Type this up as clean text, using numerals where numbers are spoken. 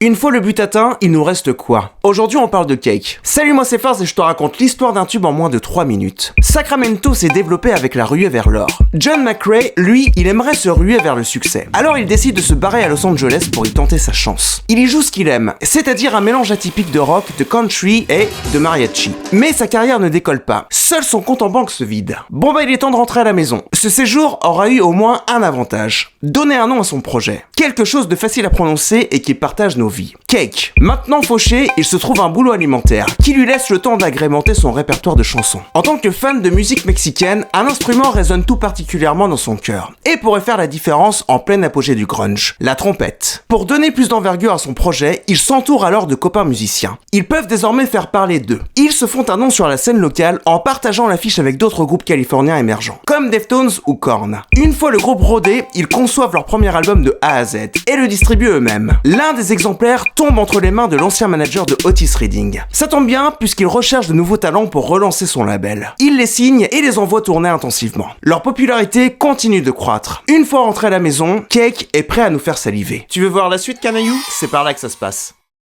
Une fois le but atteint, il nous reste quoi? Aujourd'hui on parle de Cake. Salut, moi c'est Farz et je te raconte l'histoire d'un tube en moins de 3 minutes. Sacramento s'est développé avec la ruée vers l'or. John McRae, lui, il aimerait se ruer vers le succès. Alors il décide de se barrer à Los Angeles pour y tenter sa chance. Il y joue ce qu'il aime, c'est-à-dire un mélange atypique de rock, de country et de mariachi. Mais sa carrière ne décolle pas. Seul son compte en banque se vide. Bon bah il est temps de rentrer à la maison. Ce séjour aura eu au moins un avantage. Donner un nom à son projet. Quelque chose de facile à prononcer et qui partage nos vies. Cake. Maintenant fauché, il se trouve un boulot alimentaire qui lui laisse le temps d'agrémenter son répertoire de chansons. En tant que fan de musique mexicaine, un instrument résonne tout particulièrement dans son cœur et pourrait faire la différence en pleine apogée du grunge, la trompette. Pour donner plus d'envergure à son projet, il s'entoure alors de copains musiciens. Ils peuvent désormais faire parler d'eux. Ils se font un nom sur la scène locale en partageant l'affiche avec d'autres groupes californiens émergents, comme Deftones ou Korn. Une fois le groupe rodé, ils conçoivent leur premier album de A à Z et le distribuent eux-mêmes. L'un des exemplaires tombe entre les mains de l'ancien manager de Otis Redding. Ça tombe bien puisqu'il recherche de nouveaux talents pour relancer son label. Il les signe et les envoie tourner intensivement. Leur popularité continue de croître. Une fois rentré à la maison, Cake est prêt à nous faire saliver. Tu veux voir la suite, canaillou? C'est par là que ça se passe.